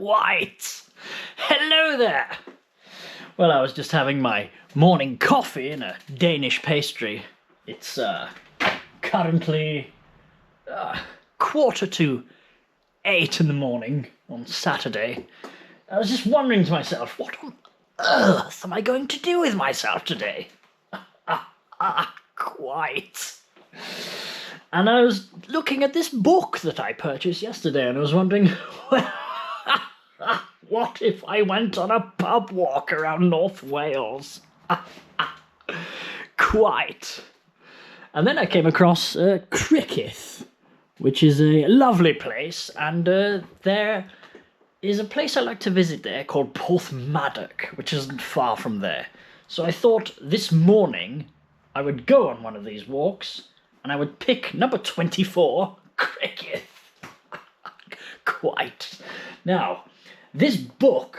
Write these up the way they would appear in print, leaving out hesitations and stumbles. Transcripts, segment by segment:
Quite. Hello there. Well, I was just having my morning coffee in a Danish pastry. It's currently 7:45 in the morning on Saturday. I was just wondering to myself, what on earth am I going to do with myself today? Quite. And I was looking at this book that I purchased yesterday, and I was wondering, what if I went on a pub walk around North Wales? Quite. And then I came across Cricketh, which is a lovely place, and there is a place I like to visit there called Porthmadog, which isn't far from there. So I thought this morning I would go on one of these walks, and I would pick number 24, Cricketh. Quite. Now, this book,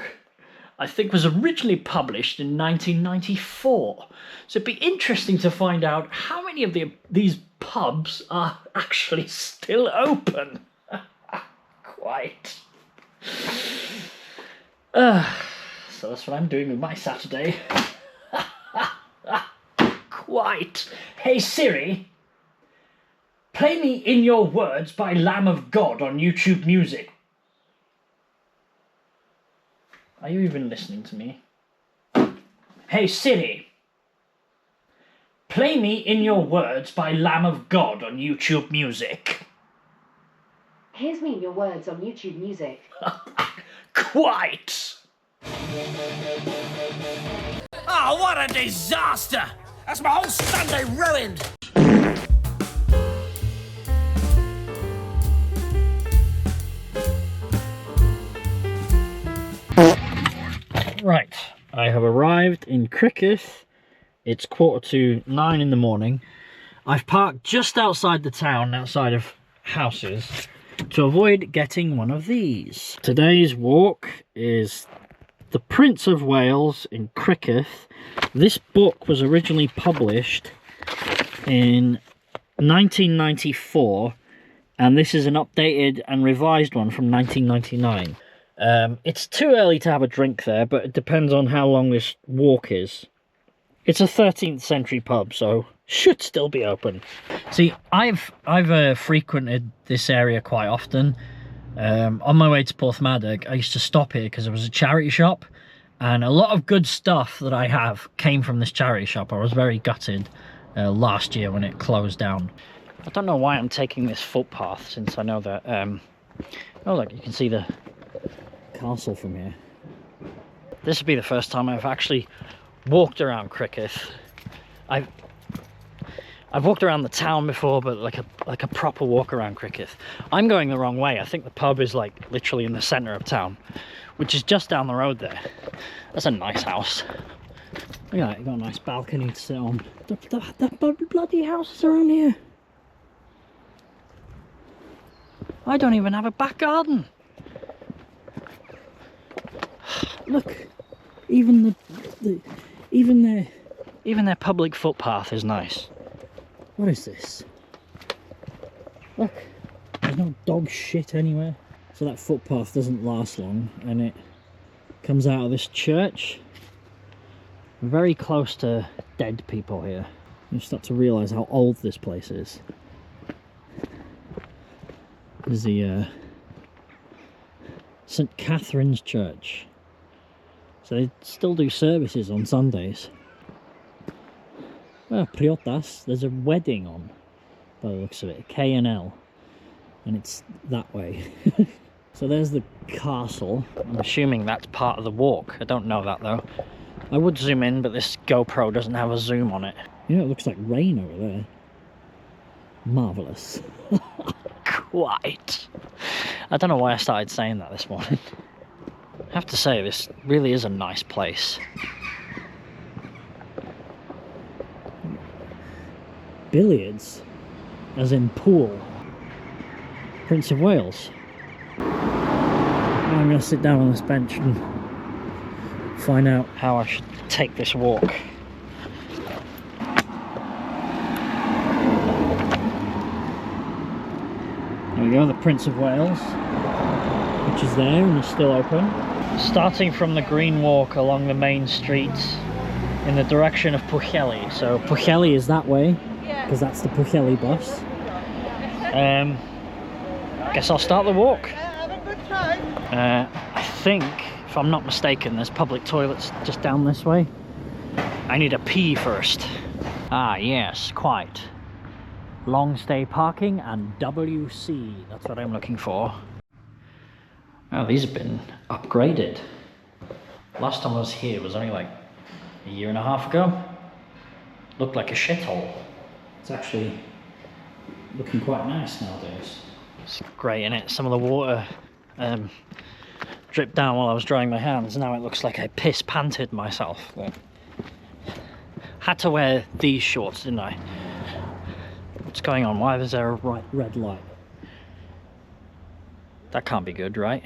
I think, was originally published in 1994. So it'd be interesting to find out how many of these pubs are actually still open. Quite. So that's what I'm doing with my Saturday. Quite. Hey Siri, play me In Your Words by Lamb of God on YouTube Music. Are you even listening to me? Hey Siri, play me In Your Words by Lamb of God on YouTube Music. Here's Me in Your Words on YouTube Music. Quite! Oh, what a disaster! That's my whole Sunday ruined! Right, I have arrived in Cricketh. It's 9:15 in the morning. I've parked just outside the town, outside of houses, to avoid getting one of these. Today's walk is The Prince of Wales in Cricketh. This book was originally published in 1994, and this is an updated and revised one from 1999. It's too early to have a drink there, but it depends on how long this walk is. It's a 13th century pub, so should still be open. See, I've frequented this area quite often. On my way to Porthmadog, I used to stop here because it was a charity shop, and a lot of good stuff that I have came from this charity shop. I was very gutted last year when it closed down. I don't know why I'm taking this footpath, since I know that oh look, you can see the castle from here. This would be the first time I've actually walked around Cricketh. I've walked around the town before, but like a proper walk around Cricketh. I'm going the wrong way. I think the pub is like literally in the centre of town, which is just down the road there. That's a nice house. Look at that, you've got a nice balcony to sit on. The bloody houses around here. I don't even have a back garden. Look, even their public footpath is nice. What is this? Look, there's no dog shit anywhere. So that footpath doesn't last long, and it comes out of this church. We're very close to dead people here. You start to realise how old this place is. There's the St. Catherine's Church. So they still do services on Sundays. Well, Priotas, there's a wedding on, by the looks of it, K&L, and it's that way. So there's the castle. I'm assuming that's part of the walk. I don't know that though. I would zoom in, but this GoPro doesn't have a zoom on it. You know, it looks like rain over there. Marvellous. Quite. I don't know why I started saying that this morning. I have to say, this really is a nice place. Billiards, as in pool. Prince of Wales. I'm going to sit down on this bench and find out how I should take this walk. There we go, the Prince of Wales. which is there and is still open. Starting from the green walk along the main street in the direction of Pucheli. So Pucheli is that way, because that's the Pucheli bus. Guess I'll start the walk. I think, if I'm not mistaken, there's public toilets just down this way. I need a pee first. Ah, yes, quite. Long stay parking and WC, that's what I'm looking for. Oh, these have been upgraded. Last time I was here was only like a year and a half ago. Looked like a shithole. It's actually looking quite nice nowadays. It's great, isn't it? Some of the water dripped down while I was drying my hands. Now it looks like I piss panted myself. But had to wear these shorts, didn't I? What's going on? Why is there a red light? That can't be good, right?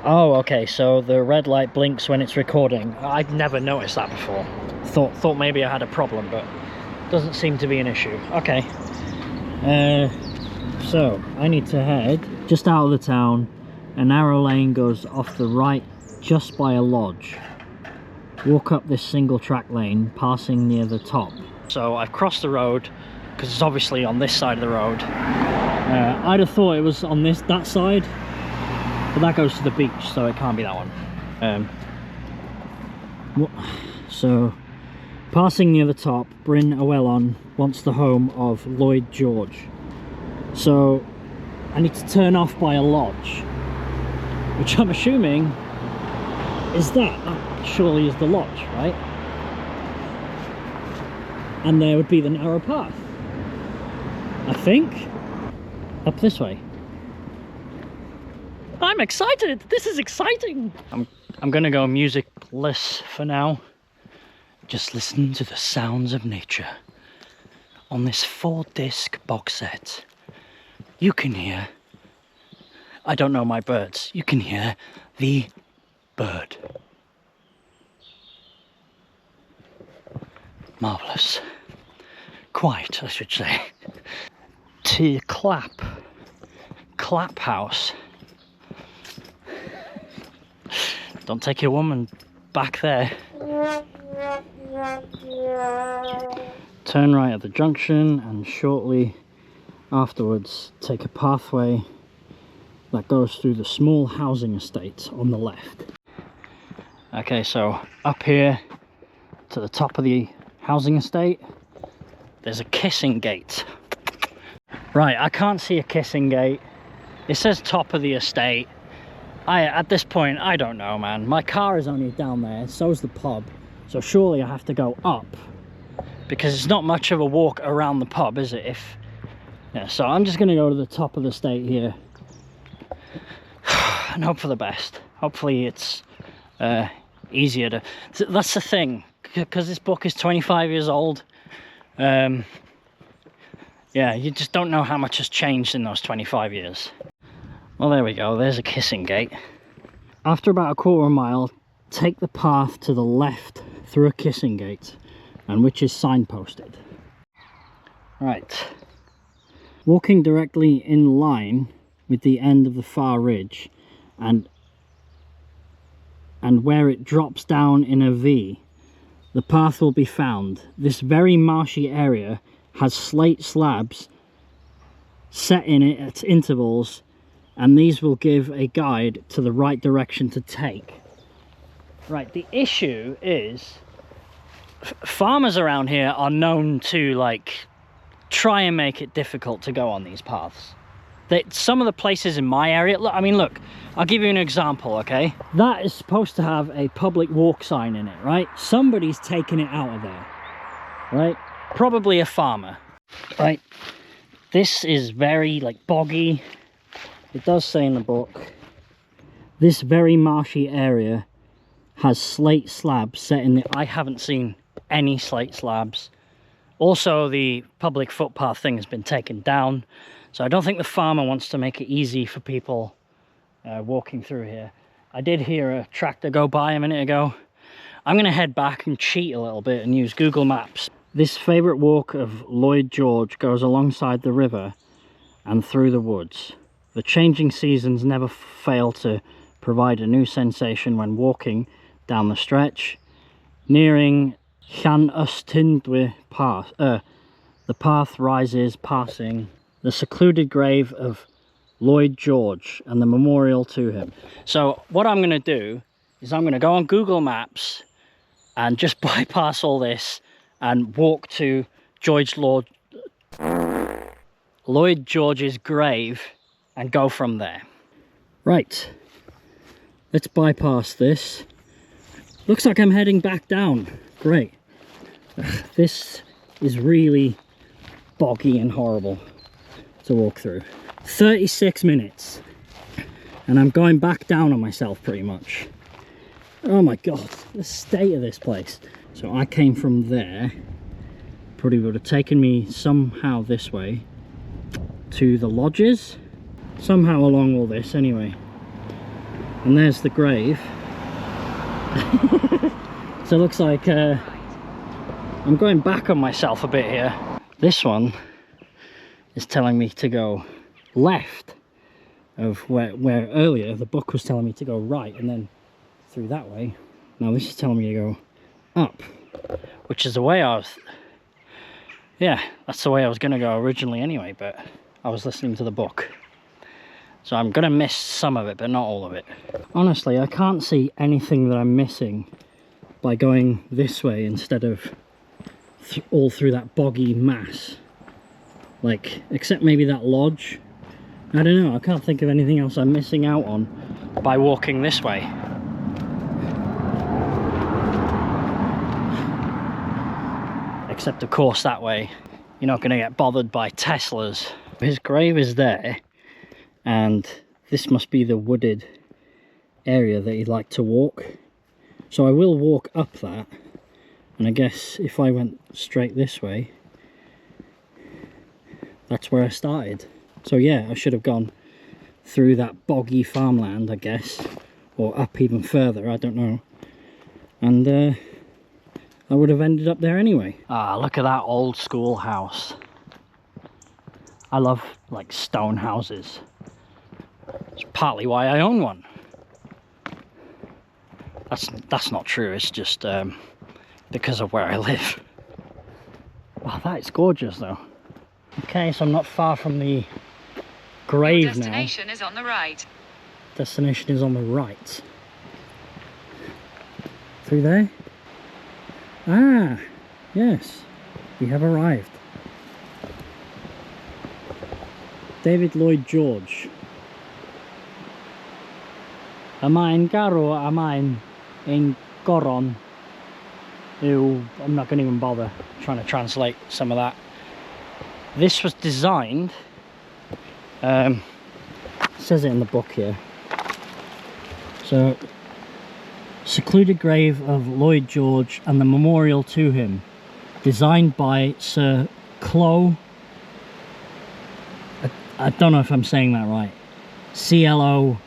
Oh, okay, so the red light blinks when it's recording. I'd never noticed that before. Thought maybe I had a problem, but doesn't seem to be an issue. Okay. So I need to head just out of the town. A narrow lane goes off the right just by a lodge. Walk up this single track lane, passing near the top. So I've crossed the road, because it's obviously on this side of the road. I'd have thought it was on that side, but that goes to the beach, so it can't be that one. So, passing near the top, Bryn Llewellyn wants the home of Lloyd George. So, I need to turn off by a lodge, which I'm assuming is that surely is the lodge, right? And there would be the narrow path, I think, up this way. I'm excited! This is exciting! I'm gonna go musicless for now. Just listen to the sounds of nature. On this 4-disc box set, you can hear, I don't know my birds, you can hear the bird. Marvellous. Quite, I should say. To Clap House. Don't take your woman back there. Turn right at the junction and shortly afterwards take a pathway that goes through the small housing estate on the left. Okay, so up here to the top of the housing estate, there's a kissing gate. Right, I can't see a kissing gate. It says top of the estate. At this point, I don't know, man. My car is only down there, so's the pub. So surely I have to go up, because it's not much of a walk around the pub, is it? Yeah, so I'm just gonna go to the top of the estate here and hope for the best. Hopefully it's easier to... That's the thing, because this book is 25 years old. Yeah, you just don't know how much has changed in those 25 years. Well, there we go, there's a kissing gate. After about a quarter of a mile, take the path to the left through a kissing gate, and which is signposted. Right. Walking directly in line with the end of the far ridge, and where it drops down in a V, the path will be found. This very marshy area has slate slabs set in it at intervals, and these will give a guide to the right direction to take. Right, the issue is farmers around here are known to like try and make it difficult to go on these paths. Some of the places in my area, look, I mean, look, I'll give you an example, okay? That is supposed to have a public walk sign in it, right? Somebody's taken it out of there, right? Probably a farmer, right? This is very like boggy. It does say in the book, this very marshy area has slate slabs set in the... I haven't seen any slate slabs. Also, the public footpath thing has been taken down, so I don't think the farmer wants to make it easy for people walking through here. I did hear a tractor go by a minute ago. I'm going to head back and cheat a little bit and use Google Maps. This favourite walk of Lloyd George goes alongside the river and through the woods. The changing seasons never fail to provide a new sensation when walking down the stretch. Nearing Llan Ystindwy Path, the path rises passing the secluded grave of Lloyd George and the memorial to him. So what I'm going to do is I'm going to go on Google Maps and just bypass all this and walk to Lloyd George's grave and go from there. Right, let's bypass this. Looks like I'm heading back down. Great. This is really boggy and horrible to walk through. 36 minutes and I'm going back down on myself pretty much. Oh my god, the state of this place. So I came from there, probably would have taken me somehow this way to the lodges, somehow along all this anyway. And there's the grave. So it looks like I'm going back on myself a bit here. This one is telling me to go left of where earlier the book was telling me to go right and then through that way. Now this is telling me to go up, which is the way I was, yeah, that's the way I was going to go originally anyway, but I was listening to the book. So I'm going to miss some of it, but not all of it. Honestly, I can't see anything that I'm missing by going this way instead of all through that boggy mass. Like, except maybe that lodge. I don't know, I can't think of anything else I'm missing out on by walking this way. Except of course that way you're not going to get bothered by Teslas. His grave is there and this must be the wooded area that he'd like to walk. So I will walk up that, and I guess if I went straight this way, that's where I started. So yeah, I should have gone through that boggy farmland, I guess, or up even further, I don't know. And I would have ended up there anyway. Ah, look at that old school house. I love like stone houses. It's partly why I own one. That's not true, it's just because of where I live. Wow, that is gorgeous though. Okay, so I'm not far from the grave now. Destination is on the right. Destination is on the right. Through there? Ah, yes, we have arrived. David Lloyd George. Amain Garo, Amain in Goron. Ew, I'm not going to even bother trying to translate some of that. This was designed, it says it in the book here. So, secluded grave of Lloyd George and the memorial to him, designed by Sir Clough. I don't know if I'm saying that right. C-L-O-U-G-H,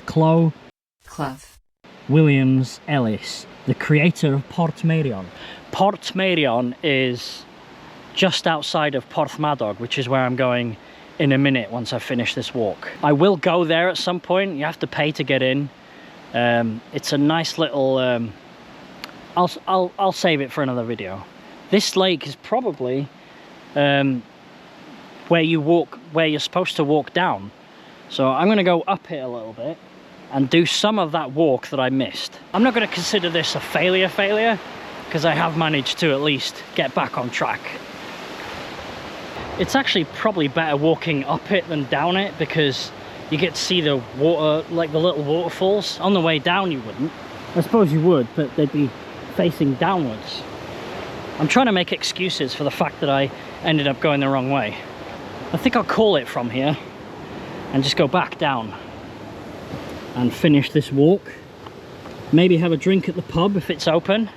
Clough Williams Ellis, the creator of Portmeirion. Portmeirion is just outside of Porthmadog, which is where I'm going in a minute once I finish this walk. I will go there at some point. You have to pay to get in. It's a nice little I'll save it for another video. This lake is probably where you're supposed to walk down. So I'm going to go up it a little bit and do some of that walk that I missed. I'm not going to consider this a failure because I have managed to at least get back on track. It's actually probably better walking up it than down it because you get to see the water, like the little waterfalls. On the way down you wouldn't. I suppose you would, but they'd be facing downwards. I'm trying to make excuses for the fact that I ended up going the wrong way. I think I'll call it from here and just go back down and finish this walk. Maybe have a drink at the pub if it's open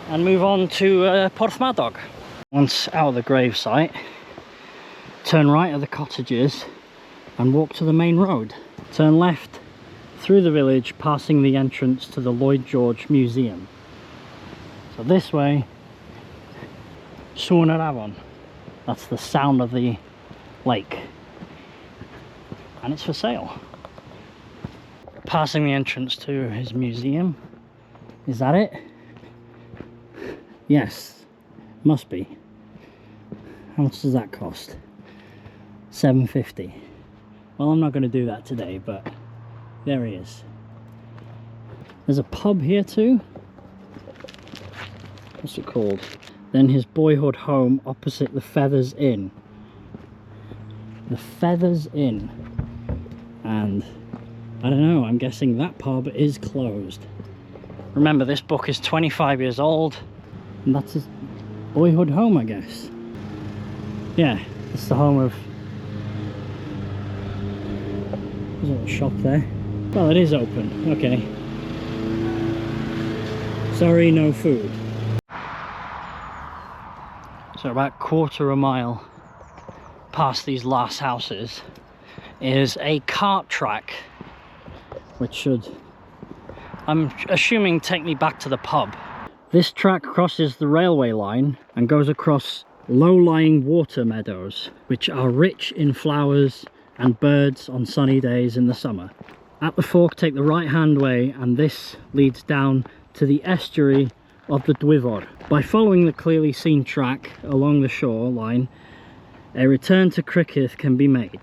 and move on to Porthmadog. Once out of the gravesite, turn right at the cottages and walk to the main road. Turn left through the village, passing the entrance to the Lloyd George Museum. So this way, Sŵn yr Afon. That's the sound of the lake. and it's for sale. Passing the entrance to his museum. Is that it? Yes, must be. How much does that cost? $7.50. Well, I'm not going to do that today, but there he is. There's a pub here too. What's it called? Then his boyhood home opposite the Feathers Inn. The Feathers Inn. And I don't know, I'm guessing that pub is closed. Remember, this book is 25 years old, and that's his boyhood home, I guess. Yeah, it's the home of... There's a little shop there. Well, it is open, okay. Sorry, no food. So about quarter a mile past these last houses is a cart track, which should, I'm assuming, take me back to the pub. This track crosses the railway line and goes across low-lying water meadows, which are rich in flowers and birds on sunny days in the summer. At the fork, take the right-hand way, and this leads down to the estuary of the Chidzvidz. By following the clearly seen track along the shoreline, a return to Chidzvidz can be made.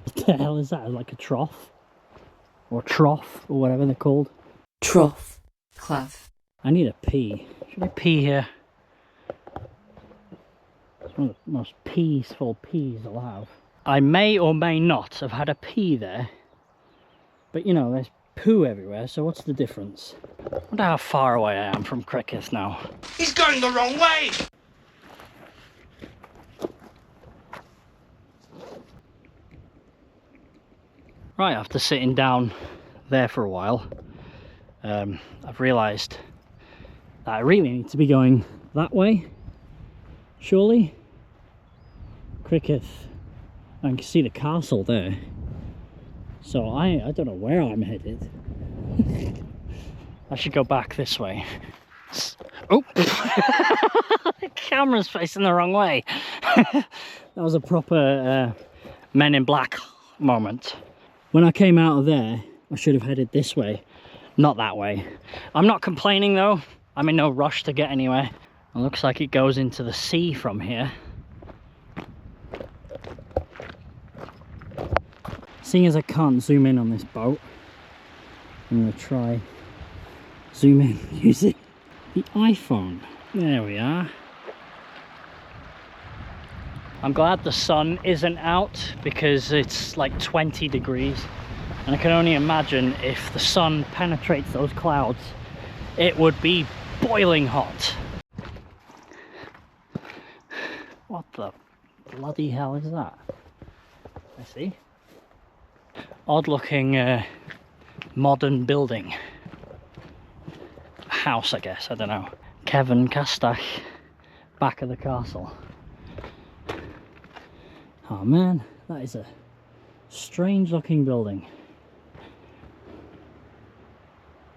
What the hell is that? Like a trough? Or trough, or whatever they're called? Trough. Clef. I need a pee. Should I pee here? It's one of the most peaceful pees I'll have. I may or may not have had a pee there, but you know, there's poo everywhere, so what's the difference? I wonder how far away I am from Chidzvidz now. He's going the wrong way! Right, after sitting down there for a while, I've realised that I really need to be going that way, surely. Chidzvidz. I can see the castle there. So I don't know where I'm headed. I should go back this way. Oh! The camera's facing the wrong way. That was a proper Men in Black moment. When I came out of there, I should have headed this way, not that way. I'm not complaining though. I'm in no rush to get anywhere. It looks like it goes into the sea from here. Seeing as I can't zoom in on this boat, I'm going to try zoom in using the iPhone. There we are. I'm glad the sun isn't out because it's like 20 degrees, and I can only imagine if the sun penetrates those clouds, it would be boiling hot. What the bloody hell is that? I see. Odd looking modern building. A house, I guess, I don't know. Kevin Castach, back of the castle. Oh man, that is a strange looking building.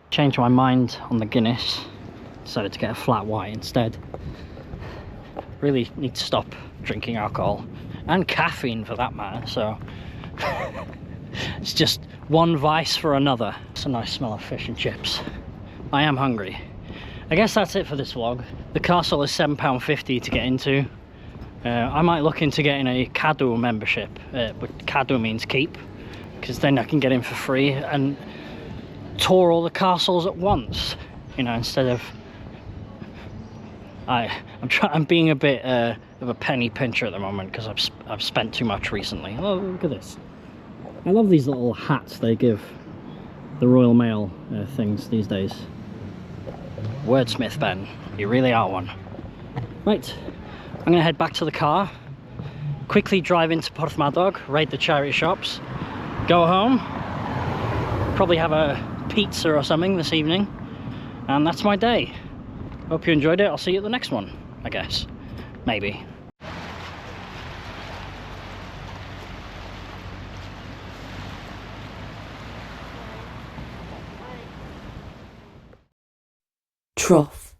Changed my mind on the Guinness, decided to get a flat white instead. Really need to stop drinking alcohol, and caffeine for that matter, so it's just one vice for another. It's a nice smell of fish and chips. I am hungry. I guess that's it for this vlog. The castle is £7.50 to get into. I might look into getting a Cadu membership, but Cadu means keep, because then I can get in for free and tour all the castles at once, you know, instead of... I'm being a bit of a penny pincher at the moment because I've spent too much recently. Oh, look at this. I love these little hats they give the Royal Mail things these days. Wordsmith, Ben, you really are one. Right, I'm going to head back to the car, quickly drive into Porthmadog, raid the charity shops, go home, probably have a pizza or something this evening, and that's my day. Hope you enjoyed it. I'll see you at the next one, I guess. Maybe. Trough.